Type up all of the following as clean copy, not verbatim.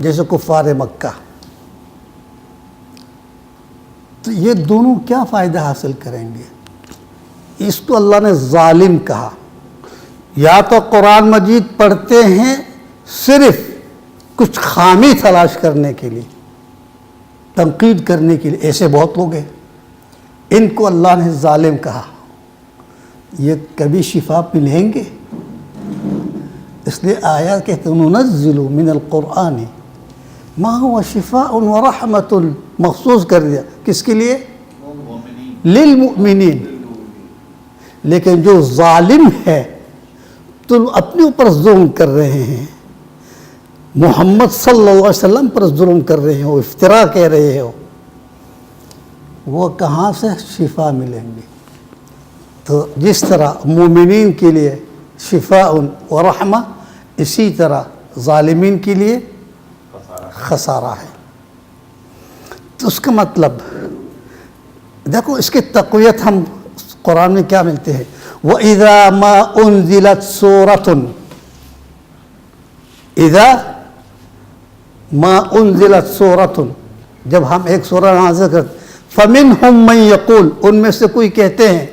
جیسے کفار مکہ. تو یہ دونوں کیا فائدہ حاصل کریں گے؟ اس کو اللہ نے ظالم کہا. یا تو قرآن مجید پڑھتے ہیں صرف کچھ خامی تلاش کرنے کے لیے، تنقید کرنے کے لیے، ایسے بہت لوگ ہیں، ان کو اللہ نے ظالم کہا. یہ کبھی شفا ملیں گے؟ اس لیے آیات کہتے ہیں ننزل من القرآن ما هو شفاء ورحمۃ، مخصوص کر دیا کس کے لیے؟ للمؤمنین. لیکن جو ظالم ہے تو اپنے اوپر ظلم کر رہے ہیں، محمد صلی اللہ علیہ وسلم پر ظلم کر رہے ہیں، وہ افتراء کہہ رہے ہو، وہ کہاں سے شفا ملیں گے؟ تو جس طرح مومنین کے لیے شفاء و رحمہ، اسی طرح ظالمین کے لیے خسارہ ہے. تو اس کا مطلب دیکھو، اس کی تقویت ہم قرآن میں کیا ملتے ہیں؟ وَإِذَا مَا أُنزِلَتْ سُورَةٌ، اذا ما انزلت سورۃ، جب ہم ایک سورہ نازل کرتے، فمنہم من یقول، ان میں سے کوئی کہتے ہیں،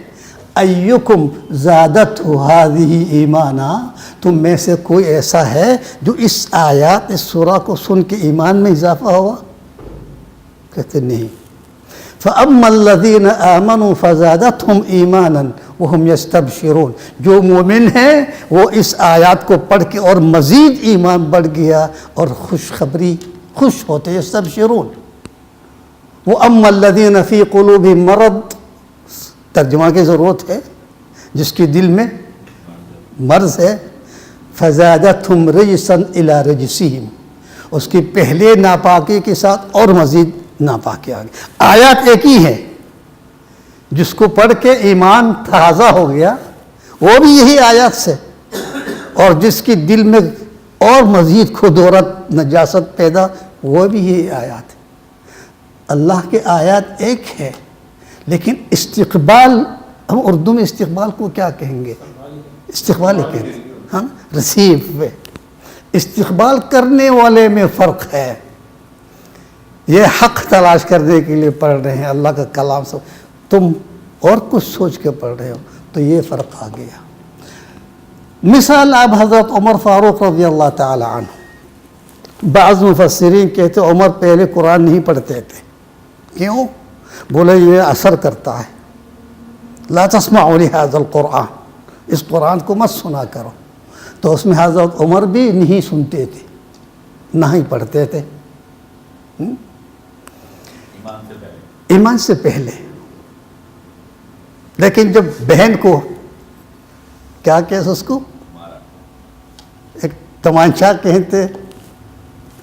ایکم زادتہ ہذہ ایمانا، تم میں سے کوئی ایسا ہے جو اس آیات، اس سورہ کو سن کے ایمان میں اضافہ ہوا؟ کہتے نہیں. فَأَمَّا الَّذِينَ آمَنُوا فَزَادَتْهُمْ إِيمَانًا وَهُمْ يَسْتَبْشِرُونَ، جو مومن ہیں وہ اس آیات کو پڑھ کے اور مزید ایمان بڑھ گیا اور خوشخبری، خوش ہوتے، يَسْتَبْشِرُونَ. وَأَمَّا الَّذِينَ فِي قُلُوبِهِمْ مَرَضٌ، ترجمہ کی ضرورت ہے، جس کی دل میں مرض ہے، فَزَادَتْهُمْ رِجْسًا إِلَىٰ رِجْسِهِمْ، اس کی پہلے ناپاکی کے ساتھ اور مزید ناپاکی آ گئی. آیات ایک ہی ہے، جس کو پڑھ کے ایمان تازہ ہو گیا وہ بھی یہی آیات سے، اور جس کی دل میں اور مزید خدورت، نجاست پیدا، وہ بھی یہی آیات ہے. اللہ کے آیات ایک ہے، لیکن استقبال، ہم اردو میں استقبال کو کیا کہیں گے؟ استقبال ہی کہتے ہیں، ہاں، ریسیو میں. استقبال کرنے والے میں فرق ہے. یہ حق تلاش کرنے کے لیے پڑھ رہے ہیں اللہ کا کلام سے، تم اور کچھ سوچ کے پڑھ رہے ہو، تو یہ فرق آ گیا. مثال اب حضرت عمر فاروق رضی اللہ تعالی عنہ، بعض مفسرین کہتے عمر پہلے قرآن نہیں پڑھتے تھے. کیوں؟ بولے یہ اثر کرتا ہے. لا تسمعوا لهذا القرآن، اس قرآن کو مت سنا کرو. تو اس میں حضرت عمر بھی نہیں سنتے تھے، نہ ہی پڑھتے تھے. ایمان سے پہلے. لیکن جب بہن کو کیا کہتے اس کو، ایک تمانچہ کہتے،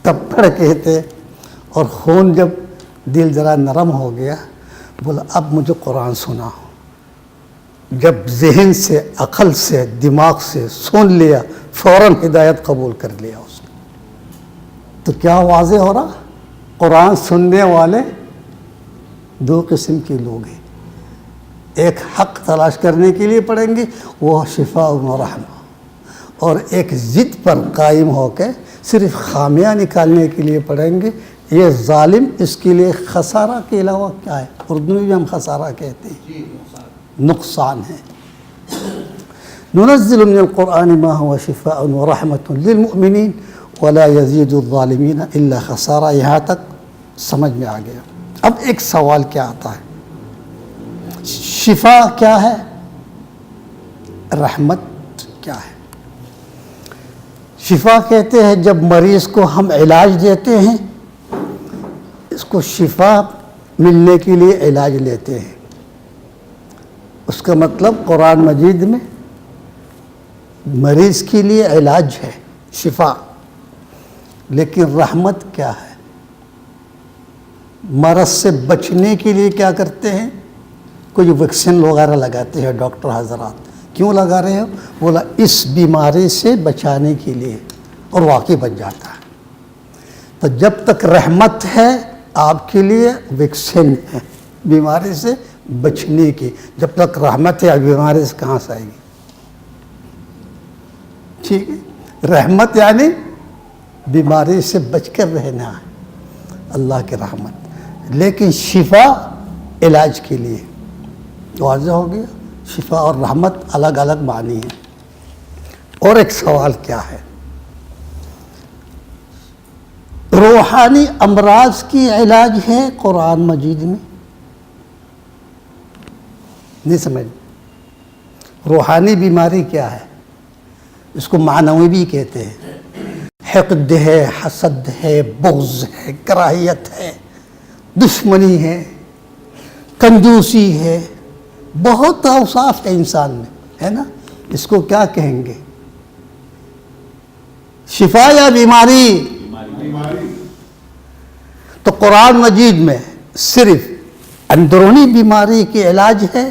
تپڑ کہتے، اور خون جب دل ذرا نرم ہو گیا، بولا اب مجھے قرآن سنا. جب ذہن سے، عقل سے، دماغ سے سن لیا، فوراً ہدایت قبول کر لیا اس کو. تو کیا واضح ہو رہا؟ قرآن سننے والے دو قسم کے لوگ ہیں. ایک حق تلاش کرنے کے لیے پڑھیں گے، وہ شفاء و رحمہ، اور ایک ضد پر قائم ہو کے صرف خامیاں نکالنے کے لیے پڑھیں گے. یہ ظالم، اس کے لیے خسارہ کے علاوہ کیا ہے؟ اردو میں بھی ہم خسارہ کہتے ہیں، نقصان ہے. ننزل من القرآن ما هو شفاء ورحمة للمؤمنین ولا يزيد الظالمین الا خسارہ. یہاں تک سمجھ میں آ گیا. اب ایک سوال کیا آتا ہے، شفا کیا ہے، رحمت کیا ہے؟ شفا کہتے ہیں جب مریض کو ہم علاج دیتے ہیں، اس کو شفا ملنے کے لیے علاج لیتے ہیں. اس کا مطلب قرآن مجید میں مریض کے لیے علاج ہے، شفا. لیکن رحمت کیا ہے؟ مرض سے بچنے کے لیے کیا کرتے ہیں؟ کوئی ویکسین وغیرہ لگاتے ہیں ڈاکٹر حضرات. کیوں لگا رہے ہو؟ بولا اس بیماری سے بچانے کے لیے، اور واقعی بچ جاتا ہے. تو جب تک رحمت ہے آپ کے لیے ویکسین ہے بیماری سے بچنے کی. جب تک رحمت ہے بیماری سے کہاں سے آئے گی؟ ٹھیک ہے. رحمت یعنی بیماری سے بچ کر رہنا ہے، اللہ کی رحمت، لیکن شفا علاج کے لیے۔ واضح ہو گیا، شفا اور رحمت الگ الگ معنی ہیں۔ اور ایک سوال کیا ہے، روحانی امراض کی علاج ہے قرآن مجید میں؟ نہیں سمجھ؟ روحانی بیماری کیا ہے؟ اس کو معنوی بھی کہتے ہیں، حقد ہے، حسد ہے، بغض ہے، کراہیت ہے، دشمنی ہے، کنجوسی ہے، بہت اوصاف ہے انسان میں، ہے نا؟ اس کو کیا کہیں گے؟ شفا یا بیماری؟ تو قرآن مجید میں صرف اندرونی بیماری کی علاج ہے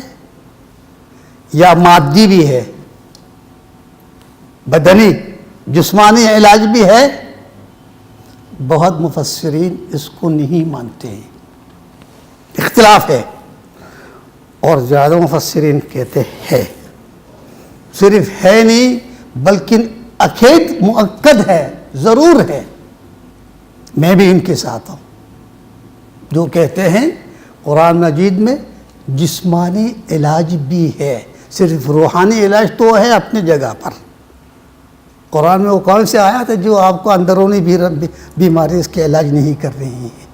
یا مادی بھی ہے، بدنی جسمانی علاج بھی ہے؟ بہت مفسرین اس کو نہیں مانتے ہیں، اختلاف ہے، اور زیادہ مفسرین کہتے ہیں صرف ہے نہیں بلکہ اکید مؤکد ہے، ضرور ہے۔ میں بھی ان کے ساتھ ہوں جو کہتے ہیں قرآن مجید میں جسمانی علاج بھی ہے، صرف روحانی علاج تو ہے اپنی جگہ پر۔ قرآن میں وہ کون سے آیات ہے جو آپ کو اندرونی بیماری اس کے علاج نہیں کر رہی ہیں؟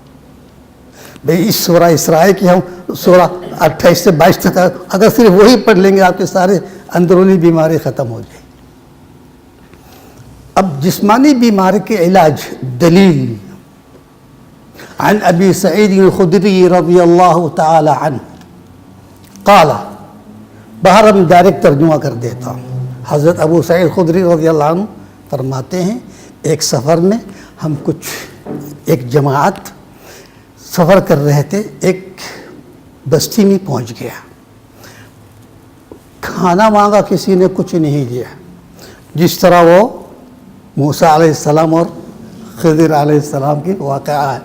بھئی اس سورہ اسراء کی ہم سورہ 28 سے 22 تک اگر صرف وہی پڑھ لیں گے آپ کے سارے اندرونی بیماری ختم ہو جائے۔ اب جسمانی بیماری کے علاج دلیل عن ابی سعید الخدری رضی اللہ تعالی عنہ قال، باہر ہم ڈائریکٹ ترجمہ کر دیتا ہوں۔ حضرت ابو سعید خدری رضی اللہ عنہ فرماتے ہیں ایک سفر میں ہم ایک جماعت سفر کر رہے تھے، ایک بستی میں پہنچ گیا، کھانا مانگا، کسی نے کچھ نہیں دیا، جس طرح وہ موسیٰ علیہ السلام اور خضر علیہ السلام کی واقعہ ہے،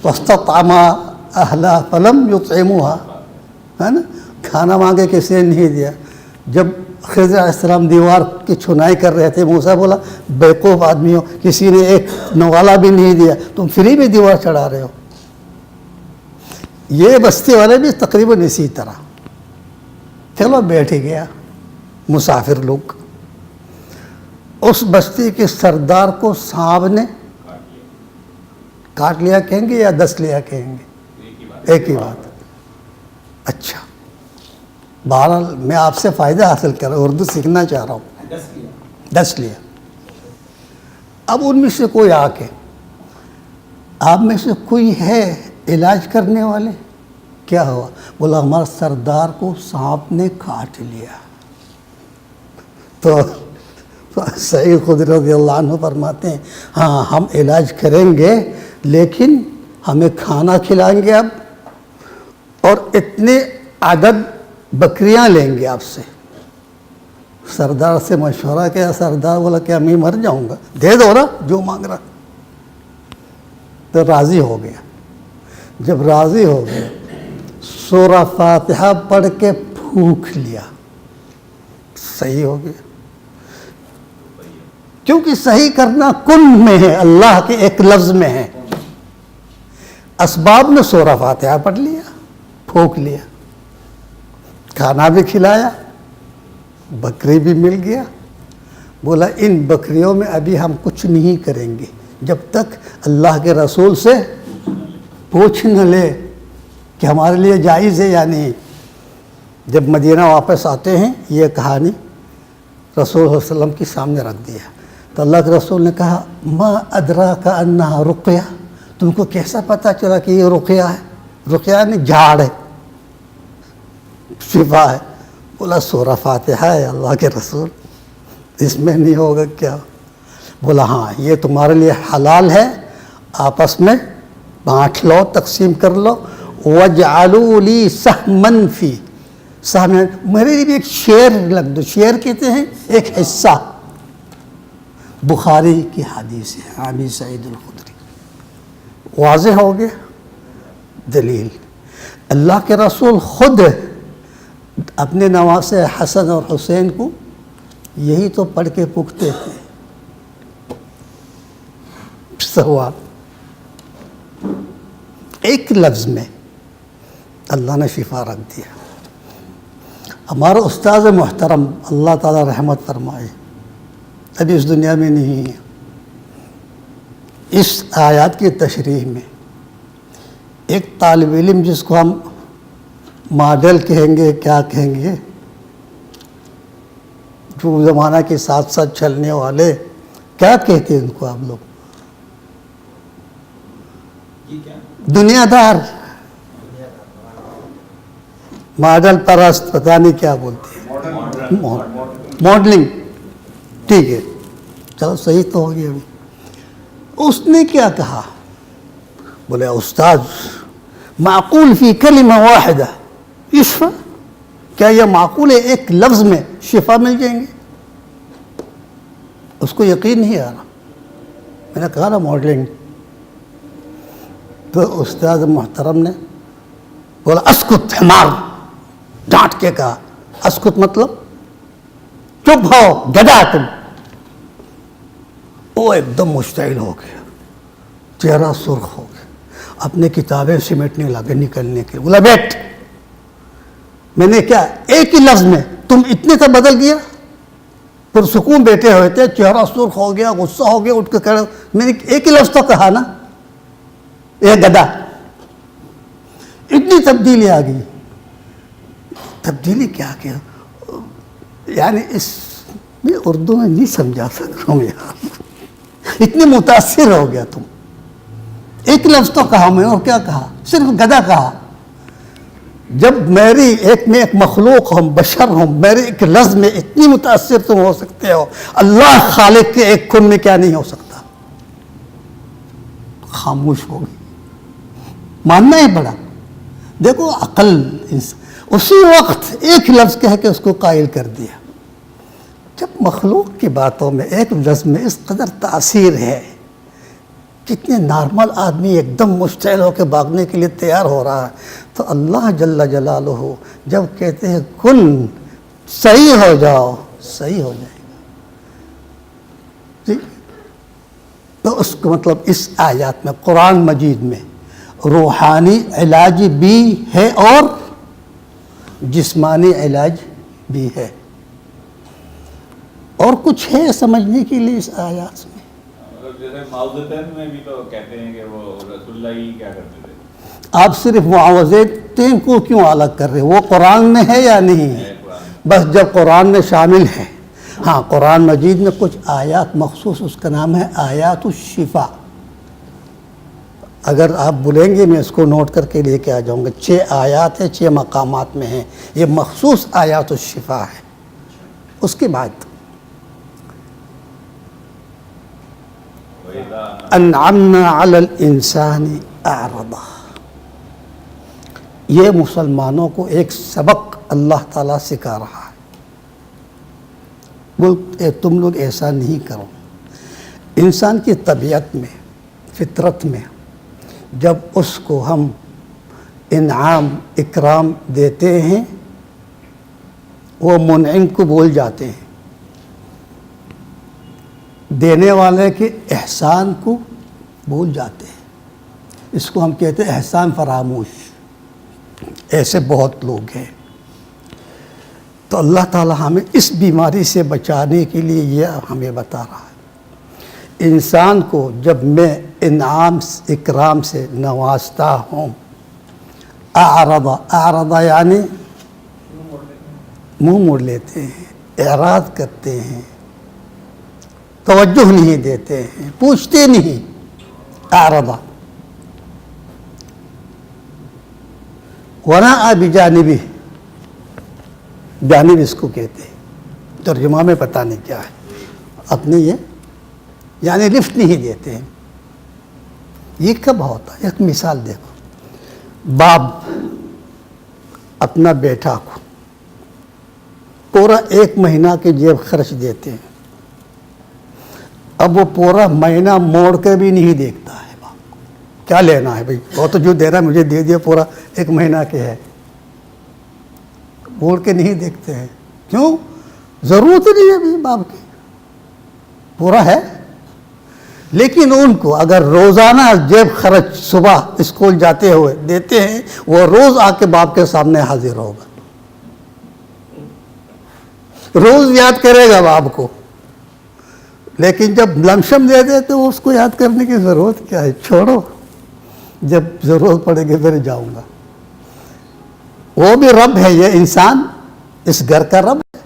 فاستطعما اہلا فلم یطعموہا، ہے نا؟ کھانا مانگے کسی نے نہیں دیا۔ جب خضر علیہ السلام دیوار کی چنائی کر رہے تھے، موسیٰ بولا بیوقوف آدمی ہو، کسی نے ایک نوالا بھی نہیں دیا، تم فری میں دیوار چڑھا رہے ہو۔ یہ بستی والے بھی تقریباً اسی طرح، چلو بیٹھ گیا مسافر لوگ۔ اس بستی کے سردار کو سانپ نے کاٹ لیا کہیں گے یا 10 لیا کہیں گے؟ ایک ہی بات۔ اچھا، بہرحال میں آپ سے فائدہ حاصل کر رہا ہوں، اردو سیکھنا چاہ رہا ہوں۔ 10 لیا۔ اب ان میں سے کوئی آ کے، آپ میں سے کوئی ہے علاج کرنے والے؟ کیا ہوا؟ بولا ہمارا سردار کو سانپ نے کاٹ لیا۔ تو سعید خدری رضی اللہ عنہ فرماتے ہیں ہاں ہم علاج کریں گے، لیکن ہمیں کھانا کھلائیں گے اب، اور اتنے عدد بکریاں لیں گے آپ سے۔ سردار سے مشورہ کیا، سردار بولا کہ میں مر جاؤں گا، دے دو نا جو مانگ رہا۔ تو راضی ہو گیا۔ جب راضی ہو گیا، سورہ فاتحہ پڑھ کے پھونک لیا، صحیح ہو گیا۔ کیونکہ صحیح کرنا کن میں ہے، اللہ کے ایک لفظ میں ہے۔ اسباب میں سورہ فاتحہ پڑھ لیا، پھونک لیا، کھانا بھی کھلایا، بکری بھی مل گیا۔ بولا ان بکریوں میں ابھی ہم کچھ نہیں کریں گے جب تک اللہ کے رسول سے پوچھ نہ لے کہ ہمارے لیے جائز ہے یا نہیں۔ جب مدینہ واپس آتے ہیں یہ کہانی رسول صلی اللہ علیہ وسلم کے سامنے رکھ دیا، تو اللہ کے رسول نے کہا ما ادراک انہا رقیہ، تم کو کیسا پتہ چلا کہ یہ رقیہ ہے؟ رقیہ یعنی جھاڑ ہے، شفا ہے۔ بولا سورہ فاتحہ ہے اللہ کے رسول، اس میں نہیں ہوگا کیا؟ بولا ہاں یہ تمہارے لیے حلال ہے، آپس میں بانٹ لو، تقسیم کر لو۔ وَجْعَلُوا لِي سَهْمًا فِي، سہم میرے لیے بھی ایک شعر لگ دو، شعر کہتے ہیں ایک حصہ۔ بخاری کی حدیث ہے ابی سعید الخدری۔ واضح ہو گیا دلیل۔ اللہ کے رسول خود اپنے نواسے حسن اور حسین کو یہی تو پڑھ کے پکتے تھے۔ سے ہوا، ایک لفظ میں اللہ نے شفا رکھ دیا۔ ہمارا استاذ محترم اللہ تعالیٰ رحمت فرمائے ابھی اس دنیا میں نہیں ہے، اس آیات کی تشریح میں ایک طالب علم جس کو ہم ماڈل کہیں گے، کیا کہیں گے، جو زمانہ کے ساتھ ساتھ چلنے والے، کیا کہتے ہیں ان کو آپ لوگ؟ دنیا دار، ماڈل پرست، پتہ نہیں کیا بولتے ہیں، ماڈلنگ، ٹھیک ہے، چلو صحیح تو ہوگی۔ ابھی اس نے کیا کہا؟ بولے استاذ معقول فی کلمہ واحدہ یشفا، کیا یہ معقول ہے ایک لفظ میں شفا مل جائیں گے؟ اس کو یقین نہیں آ رہا۔ میں نے کہا نا ماڈلنگ، تو استاد محترم نے بولا اسکت حمار، ڈانٹ کے کہا اسکت مطلب چپ ہو گدھا تم۔ وہ ایک دم مشتعل ہو گیا، چہرہ سرخ ہو گیا، اپنے کتابیں سمیٹنے لگے نکلنے کے، بولا بیٹھ، میں نے کیا ایک ہی لفظ میں تم اتنے کا بدل گیا؟ پرسکون بیٹھے ہوئے تھے، چہرہ سرخ ہو گیا، غصہ ہو گیا، اٹھ کے کھڑے، میں نے ایک ہی لفظ تو کہا نا، یہ گدھا۔ اتنی تبدیلی آ گئی۔ تبدیلی کیا کیا؟ یعنی اس میں اردو میں نہیں سمجھا سکتا ہوں یار، اتنی متاثر ہو گیا تم۔ ایک لفظ تو کہا میں، اور کیا کہا؟ صرف گدھا کہا۔ جب میں ایک مخلوق ہوں، بشر ہوں، میرے ایک لفظ میں اتنی متاثر تم ہو سکتے ہو، اللہ خالق کے ایک کن میں کیا نہیں ہو سکتا؟ خاموش ہو گئی، ماننا ہی پڑا۔ دیکھو عقل، اسی وقت ایک لفظ کہہ کے اس کو قائل کر دیا۔ جب مخلوق کی باتوں میں ایک لفظ میں اس قدر تاثیر ہے، کتنے نارمل آدمی ایک دم مشتعل ہو کے بھاگنے کے لیے تیار ہو رہا ہے، تو اللہ جل جلالہ جب کہتے ہیں کن صحیح ہو جاؤ، صحیح ہو جائے گا جی۔ تو اس کو مطلب اس آیات میں، قرآن مجید میں روحانی علاج بھی ہے اور جسمانی علاج بھی ہے، اور کچھ ہے سمجھنے کے لیے اس آیات میں۔ جیسے معوذتین میں بھی تو کہتے ہیں کہ وہ رسول اللہ ہی کیا کرتے تھے۔ آپ صرف معوذتین کو کیوں الگ کر رہے؟ وہ قرآن میں ہے یا نہیں ہے؟ بس جب قرآن میں شامل ہے۔ ہاں، قرآن مجید میں کچھ آیات مخصوص، اس کا نام ہے آیات الشفا۔ اگر آپ بولیں گے میں اس کو نوٹ کر کے لے کے آ جاؤں گا۔ 6 آیات ہیں، 6 مقامات میں ہیں، یہ مخصوص آیات الشفا ہے۔ اس کے بعد انعمنا علی الانسان اعرض، یہ مسلمانوں کو ایک سبق اللہ تعالیٰ سکھا رہا ہے۔ بول تم لوگ ایسا نہیں کرو۔ انسان کی طبیعت میں، فطرت میں، جب اس کو ہم انعام اکرام دیتے ہیں، وہ منعم کو بھول جاتے ہیں، دینے والے کے احسان کو بھول جاتے ہیں۔ اس کو ہم کہتے ہیں احسان فراموش۔ ایسے بہت لوگ ہیں۔ تو اللہ تعالیٰ ہمیں اس بیماری سے بچانے کے لیے یہ ہمیں بتا رہا ہے، انسان کو جب میں انعام اکرام سے نوازتا ہوں، اعرض یعنی منہ موڑ لیتے ہیں، اعراض کرتے ہیں، توجہ نہیں دیتے ہیں، پوچھتے نہیں، اعرض۔ وناء بجانبہ، جانب اس کو کہتے ہیں، ترجمہ میں پتہ نہیں کیا ہے، اپنے یہ یعنی لفٹ نہیں دیتے ہیں۔ یہ کب ہوتا ہے؟ ایک مثال دیکھو، باپ اپنا بیٹا کو پورا 1 مہینہ کے جیب خرچ دیتے ہیں، اب وہ پورا مہینہ موڑ کے بھی نہیں دیکھتا ہے باپ کو، کیا لینا ہے بھائی، وہ تو جو دے رہا ہے مجھے دے دیا، پورا 1 مہینہ کے ہے، موڑ کے نہیں دیکھتے ہیں۔ کیوں؟ ضرورت نہیں ہے بھی باپ کی، پورا ہے۔ لیکن ان کو اگر روزانہ جیب خرچ صبح اسکول جاتے ہوئے دیتے ہیں، وہ روز آ کے باپ کے سامنے حاضر ہوگا، روز یاد کرے گا باپ کو. لیکن جب لمشم دے دے تو اس کو یاد کرنے کی ضرورت کیا ہے، چھوڑو، جب ضرورت پڑے گی پھر جاؤں گا. وہ بھی رب ہے، یہ انسان اس گھر کا رب ہے.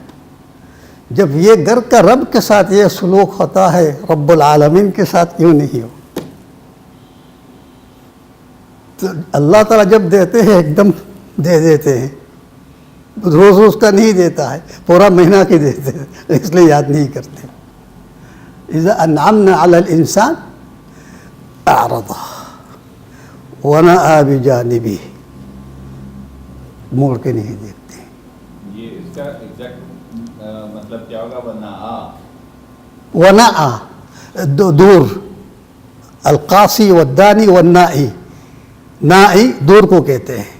جب یہ گھر کا رب کے ساتھ یہ سلوک ہوتا ہے، رب العالمین کے ساتھ کیوں نہیں ہو؟ تو اللہ تعالیٰ جب دیتے ہیں ایک دم دے دیتے ہیں، روز روز کا نہیں دیتا ہے، پورا مہینہ کی دیتے ہیں، اس لیے یاد نہیں کرتے. اذا انعمنا علی الانسان اعرض ونأى بجانبه، موڑ کے نہیں دیکھتے. یہ اس کا ایگزیکٹ مطلب کیا ہوگا؟ ونأى دور، القاصی والدانی والنائی، نائی دور کو کہتے ہیں،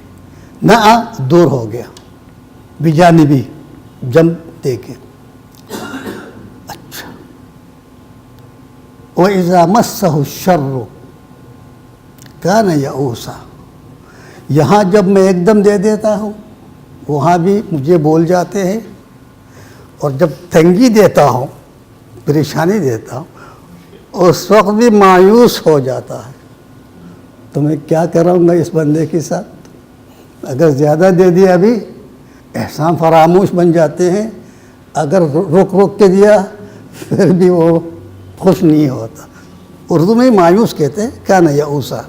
نأى دور ہو گیا، بجانبی جم دے کے. اچھا. وَإِذَا مَسَّهُ الشَّرُّ كَانَ يَئُوسًا، یہاں جب میں ایک دم دے دیتا ہوں وہاں بھی مجھے بول جاتے ہیں، اور جب تنگی دیتا ہوں، پریشانی دیتا ہوں، اس وقت بھی مایوس ہو جاتا ہے. تو میں کیا کروں گا اس بندے کے ساتھ؟ اگر زیادہ دے دیا ابھی احسان فراموش بن جاتے ہیں، اگر رک رک کے دیا پھر بھی وہ خوش نہیں ہوتا. اردو میں مایوس کہتے ہیں، کیا نہ یعوسا.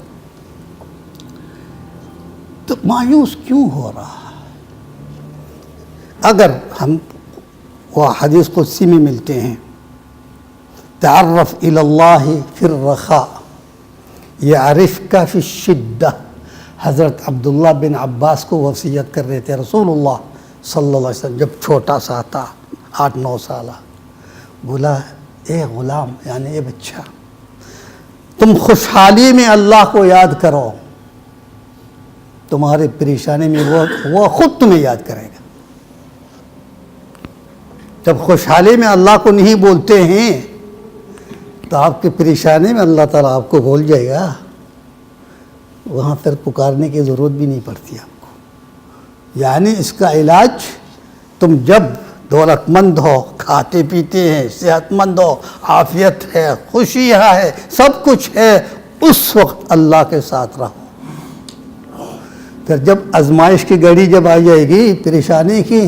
تو مایوس کیوں ہو رہا ہے؟ اگر وہ حدیث قدسی میں ملتے ہیں، تعرف الی اللہ فی الرخاء یعرفک فی الشدہ. حضرت عبداللہ بن عباس کو وصیت کر رہے تھے رسول اللہ صلی اللہ علیہ وسلم جب چھوٹا سا تھا، 8-9 سالہ. بولا اے غلام، یعنی اے بچہ، تم خوشحالی میں اللہ کو یاد کرو، تمہاری پریشانی میں وہ خود تمہیں یاد کرے گا. جب خوشحالی میں اللہ کو نہیں بولتے ہیں تو آپ کی پریشانی میں اللہ تعالیٰ آپ کو بول جائے گا. وہاں پھر پکارنے کی ضرورت بھی نہیں پڑتی آپ کو. یعنی اس کا علاج، تم جب دولت مند ہو، کھاتے پیتے ہیں، صحت مند ہو، عافیت ہے، خوشی ہے، سب کچھ ہے، اس وقت اللہ کے ساتھ رہو. پھر جب آزمائش کی گھڑی جب آ جائے گی پریشانی کی،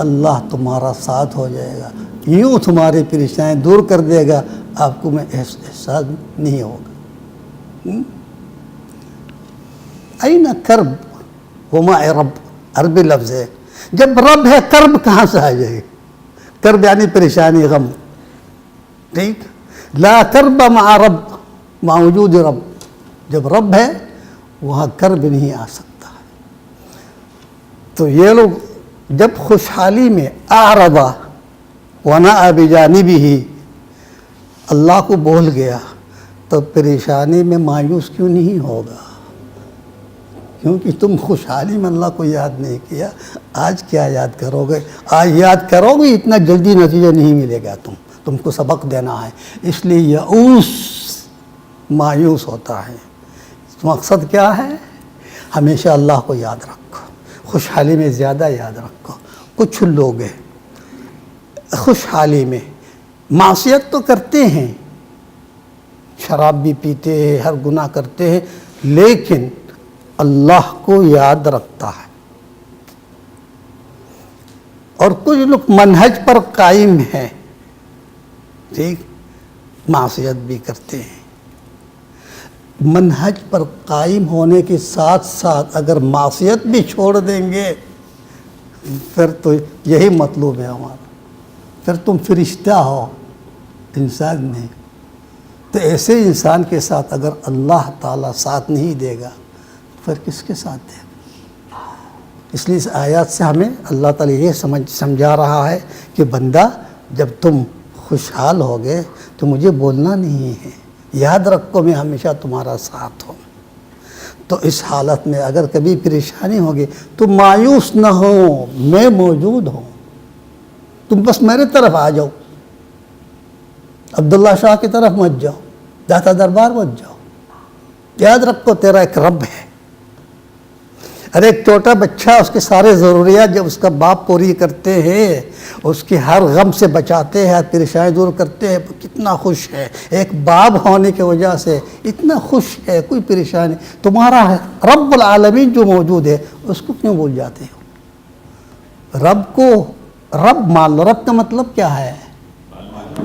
اللہ تمہارا ساتھ ہو جائے گا، یوں تمہاری پریشانی دور کر دے گا، آپ کو میں احساس نہیں ہوگا. این کرب وما رب، عربی لفظ ہے. جب رب ہے کرب کہاں سے آ جائے گی؟ کرب یعنی پریشانی، غم. ٹھیک، لا کرب مع رب، مع وجود رب. جب رب ہے وہاں کرب نہیں آ سکتا. تو یہ لوگ جب خوشحالی میں اعرضا ونأى بجانبہ، اللہ کو بول گیا، تو پریشانی میں مایوس کیوں نہیں ہوگا؟ کیونکہ تم خوشحالی میں اللہ کو یاد نہیں کیا. آج کیا یاد کرو گے؟ آج یاد کرو گے اتنا جلدی نتیجہ نہیں ملے گا. تم کو سبق دینا ہے. اس لیے یئوس مایوس ہوتا ہے. مقصد کیا ہے؟ ہمیشہ اللہ کو یاد رکھو، خوشحالی میں زیادہ یاد رکھو. کچھ لوگ ہیں خوشحالی میں معصیت تو کرتے ہیں، شراب بھی پیتے ہیں، ہر گناہ کرتے ہیں، لیکن اللہ کو یاد رکھتا ہے. اور کچھ لوگ منہج پر قائم ہیں، ٹھیک، معصیت بھی کرتے ہیں. منہج پر قائم ہونے کے ساتھ ساتھ اگر معصیت بھی چھوڑ دیں گے پھر تو یہی مطلوب ہے ہمارا. پھر تم فرشتہ ہو، انسان نہیں. تو ایسے انسان کے ساتھ اگر اللہ تعالیٰ ساتھ نہیں دے گا پھر کس کے ساتھ دے گا؟ اس لیے اس آیات سے ہمیں اللہ تعالیٰ یہ سمجھا رہا ہے کہ بندہ جب تم خوشحال ہوگے تو مجھے بولنا نہیں ہے، یاد رکھو میں ہمیشہ تمہارا ساتھ ہوں. تو اس حالت میں اگر کبھی پریشانی ہوگی تو مایوس نہ ہو، میں موجود ہوں، تم بس میرے طرف آ جاؤ، عبداللہ شاہ کی طرف مت جاؤ. داتا دربار بن جاؤ. یاد رکھو تیرا ایک رب ہے. ارے ایک چھوٹا بچہ اس کے سارے ضروریات جب اس کا باپ پوری کرتے ہیں، اس کی ہر غم سے بچاتے ہیں، ہر پریشانی دور کرتے ہیں، کتنا خوش ہے. ایک باپ ہونے کی وجہ سے اتنا خوش ہے، کوئی پریشانی. تمہارا رب العالمین جو موجود ہے اس کو کیوں بھول جاتے ہو؟ رب کو رب مان لو. رب کا مطلب کیا ہے؟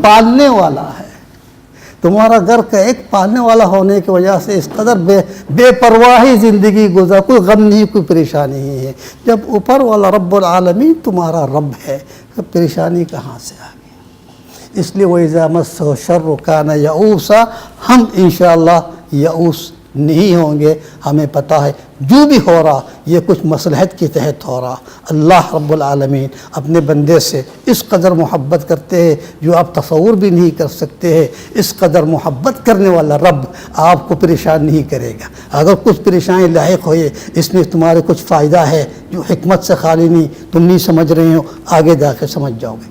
پالنے والا ہے. تمہارا گھر کا ایک پالنے والا ہونے کی وجہ سے اس قدر بے پرواہی زندگی گزار، کوئی غم نہیں، کوئی پریشانی نہیں ہے. جب اوپر والا رب العالمین تمہارا رب ہے تو پریشانی کہاں سے آ گئی؟ اس لیے وَإِذَا مَسَّهُ الشَّرُّ كَانَ يَئُوسًا، ہم انشاءاللہ یئوس نہیں ہوں گے. ہمیں پتہ ہے جو بھی ہو رہا یہ کچھ مصلحت کے تحت ہو رہا. اللہ رب العالمین اپنے بندے سے اس قدر محبت کرتے ہیں جو آپ تصور بھی نہیں کر سکتے ہیں. اس قدر محبت کرنے والا رب آپ کو پریشان نہیں کرے گا. اگر کچھ پریشانی لاحق ہوئے اس میں تمہارے کچھ فائدہ ہے جو حکمت سے خالی نہیں، تم نہیں سمجھ رہے ہو، آگے جا کے سمجھ جاؤ گے.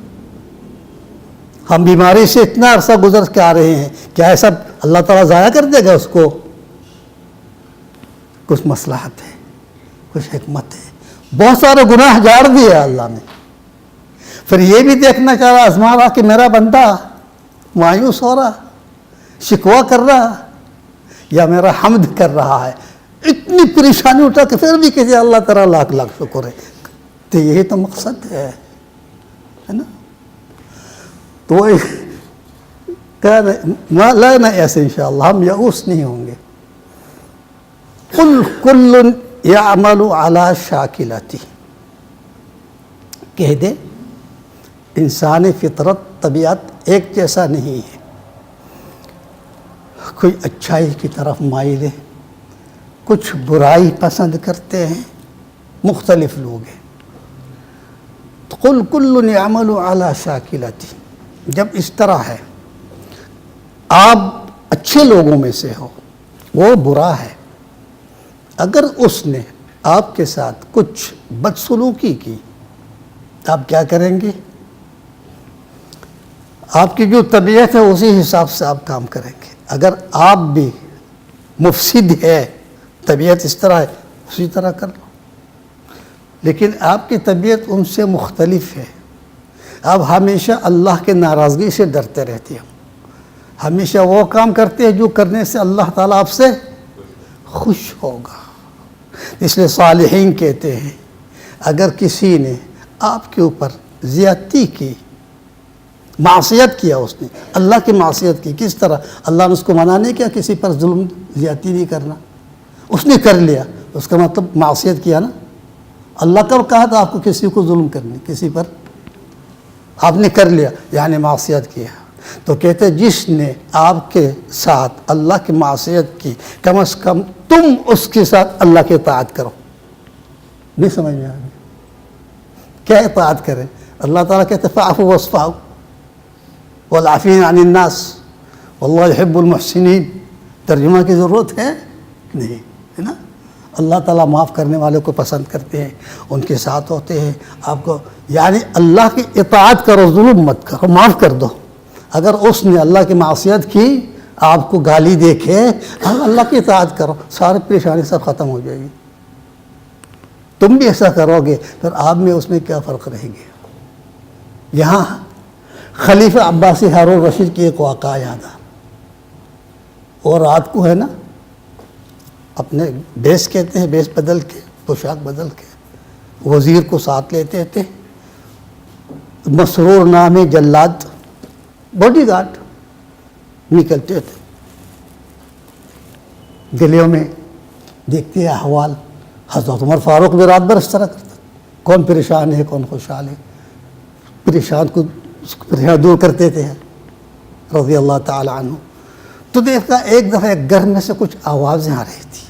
ہم بیماری سے اتنا عرصہ گزر کے آ رہے ہیں، کیا ایسا اللہ تعالیٰ ضائع کر دے گا اس کو؟ کچھ مصلحت ہے، کچھ حکمت ہے. بہت سارے گناہ جھاڑ دیے اللہ نے. پھر یہ بھی دیکھنا چاہ رہا، آزما رہا کہ میرا بندہ مایوس ہو رہا، شکوہ کر رہا یا میرا حمد کر رہا ہے. اتنی پریشانی اٹھا کہ پھر بھی کہتے اللہ تعالیٰ لاکھ لاکھ شکر ہے. تو یہی تو مقصد ہے نا. تو لا ایسے انشاءاللہ ہم یئوس نہیں ہوں گے. قل کل یعمل علی شاکلتہ، کہہ دے انسانی فطرت طبیعت ایک جیسا نہیں ہے. کوئی اچھائی کی طرف مائل ہے، کچھ برائی پسند کرتے ہیں، مختلف لوگ ہیں. قل کل یعمل علی شاکلتہ، جب اس طرح ہے آپ اچھے لوگوں میں سے ہو، وہ برا ہے. اگر اس نے آپ کے ساتھ کچھ بدسلوکی کی آپ کیا کریں گے؟ آپ کی جو طبیعت ہے اسی حساب سے آپ کام کریں گے. اگر آپ بھی مفسد ہے، طبیعت اس طرح ہے، اسی طرح کر لو. لیکن آپ کی طبیعت ان سے مختلف ہے. آپ ہمیشہ اللہ کے ناراضگی سے ڈرتے رہتے ہیں، ہمیشہ وہ کام کرتے ہیں جو کرنے سے اللہ تعالیٰ آپ سے خوش ہوگا. اس لیے صالحین کہتے ہیں اگر کسی نے آپ کے اوپر زیادتی کی، معصیت کیا، اس نے اللہ کی معصیت کی، کس طرح؟ اللہ نے اس کو منع نہیں کیا کسی پر ظلم زیادتی نہیں کرنا، اس نے کر لیا، اس کا مطلب معصیت کیا نا. اللہ کب کہا تھا آپ کو کسی کو ظلم کرنے؟ کسی پر آپ نے کر لیا یعنی معصیت کیا. تو کہتے جس نے آپ کے ساتھ اللہ کی معصیت کی، کم از کم تم اس کے ساتھ اللہ کی اطاعت کرو. نہیں سمجھ میں آ گئی؟ کیا اطاعت کریں؟ اللہ تعالیٰ کہتے فاعفوا واصفحوا والعافین عن الناس واللہ یحب المحسنین. ترجمہ کی ضرورت ہے نہیں، ہے نا. اللہ تعالیٰ معاف کرنے والے کو پسند کرتے ہیں، ان کے ساتھ ہوتے ہیں. آپ کو یعنی اللہ کی اطاعت کرو، ظلم مت کرو، معاف کر دو. اگر اس نے اللہ کی معصیت کی، آپ کو گالی دیکھے، اللہ کی اطاعت کرو، ساری پریشانی سب ختم ہو جائے گی. تم بھی ایسا کرو گے پھر آپ میں اس میں کیا فرق رہے گا. یہاں خلیفہ عباسی ہارون رشید کی ایک واقعہ یاد آ. اور رات کو ہے نا اپنے بیس کہتے ہیں، بیس بدل کے، پوشاک بدل کے وزیر کو ساتھ لیتے تھے. مسرور نامی جلاد باڈی گارڈ نکلتے تھے، گلیوں میں دیکھتے ہیں احوال. حضرت عمر فاروق بھی رات بھر اس طرح کرتا، کون پریشان ہے کون خوشحال ہے، پریشان کو پریشان دور کرتے تھے رضی اللہ تعالی عنہ. تو دیکھا ایک دفعہ ایک گھر میں سے کچھ آوازیں آ رہی تھی.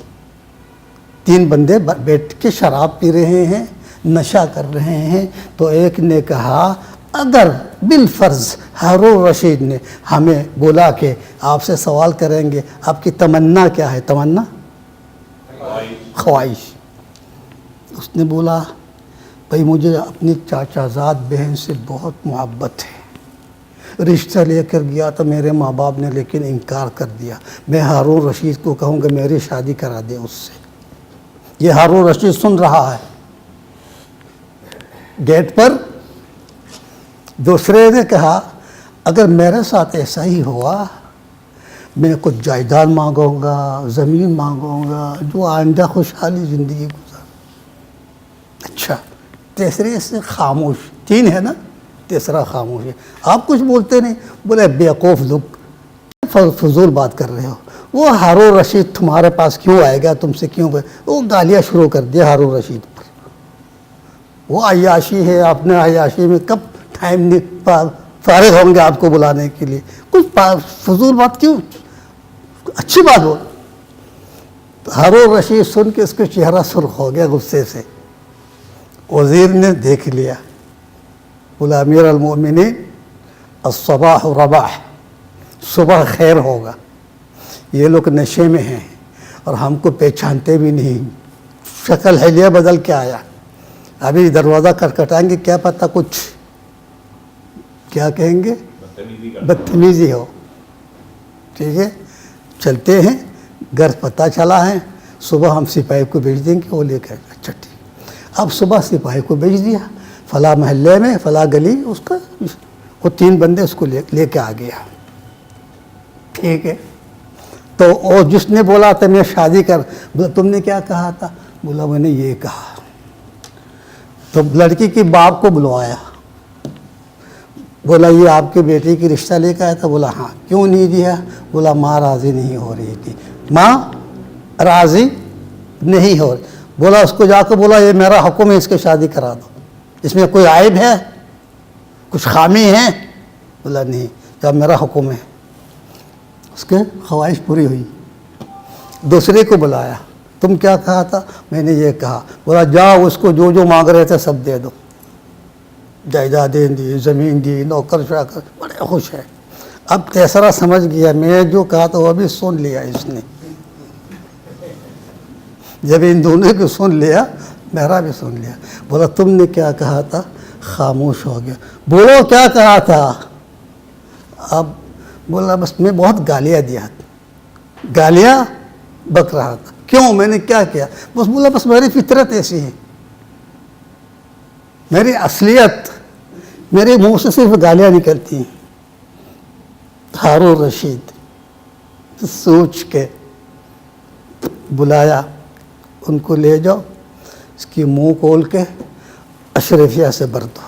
3 بندے بیٹھ کے شراب پی رہے ہیں، نشہ کر رہے ہیں. تو ایک نے کہا اگر بالفرض ہارون رشید نے ہمیں بولا کہ آپ سے سوال کریں گے، آپ کی تمنا کیا ہے؟ تمنا خواہش. اس نے بولا بھائی مجھے اپنی چاچا زاد بہن سے بہت محبت ہے، رشتہ لے کر گیا تو میرے ماں باپ نے لیکن انکار کر دیا. میں ہارون رشید کو کہوں کہ میری شادی کرا دے اس سے. یہ ہارون رشید سن رہا ہے گیٹ پر. دوسرے نے کہا اگر میرے ساتھ ایسا ہی ہوا میں کچھ جائیداد مانگوں گا, زمین مانگوں گا, جو آئندہ خوشحالی زندگی گزار. اچھا, تیسرے سے خاموش. 3 ہے نا, تیسرا خاموش ہے. آپ کچھ بولتے نہیں. بولے بیوقوف لوگ فضول بات کر رہے ہو. وہ ہارون رشید تمہارے پاس کیوں آئے گا, تم سے کیوں؟ وہ گالیاں شروع کر دیا ہارون رشید پر. وہ عیاشی ہے, اپنے عیاشی میں کب ٹائم فارغ ہوں گے آپ کو بلانے کے لیے. کچھ فضول بات کیوں, اچھی بات ہو. ہارون رشید سن کے اس کا چہرہ سرخ ہو گیا غصے سے. وزیر نے دیکھ لیا, بولا امیر المؤمنین الصباح رباح, صبح خیر ہوگا. یہ لوگ نشے میں ہیں اور ہم کو پہچانتے بھی نہیں, شکل حلیہ بدل کے آیا. ابھی دروازہ کھٹکھٹائیں گے, کیا پتہ کچھ کیا کہیں گے, بدتمیزی ہو. ٹھیک ہے, چلتے ہیں. گھر پتہ چلا ہے, صبح ہم سپاہی کو بھیج دیں گے, وہ لے کے. اچھا ٹھیک. اب صبح سپاہی کو بھیج دیا, فلاں محلے میں فلاں گلی, اس کا وہ 3 بندے اس کو لے کے آ گیا. ٹھیک ہے. تو وہ جس نے بولا تھا میں شادی کر, بولا تم نے کیا کہا تھا؟ بولا میں نے یہ کہا. تو لڑکی کے باپ کو بلوایا. بولا یہ آپ کے بیٹے کی رشتہ لے کے آیا تھا؟ بولا ہاں. کیوں نہیں دیا؟ بولا ماں راضی نہیں ہو رہی تھی. ماں راضی نہیں ہو رہی. بولا اس کو جا کے بولا یہ میرا حکم ہے, اس کی شادی کرا دو. اس میں کوئی عیب ہے, کچھ خامی ہے؟ بولا نہیں, جب میرا حکم ہے. اس کے خواہش پوری ہوئی. دوسرے کو بلایا, تم کیا کہا تھا؟ میں نے یہ کہا. بولا جاؤ اس کو جو مانگ رہے تھے سب دے دو. جائیدادیں دی, زمین دی, نوکر شاکر, بڑے خوش ہے. اب تیسرا سمجھ گیا میں جو کہا تھا وہ بھی سن لیا اس نے. جب ان دونوں کو سن لیا, میرا بھی سن لیا. بولا تم نے کیا کہا تھا؟ خاموش ہو گیا. بولو کیا کہا تھا؟ اب بولا بس میں بہت گالیاں دیا, گالیاں بک رہا تھا. کیوں, میں نے کیا کیا؟ بس بولا بس میری فطرت ایسی ہے, میری اصلیت, میرے منہ سے صرف گالیاں نکلتی ہیں. ہارون رشید سوچ کے بلایا, ان کو لے جاؤ, اس کی منہ کھول کے اشرفیہ سے بھر دو.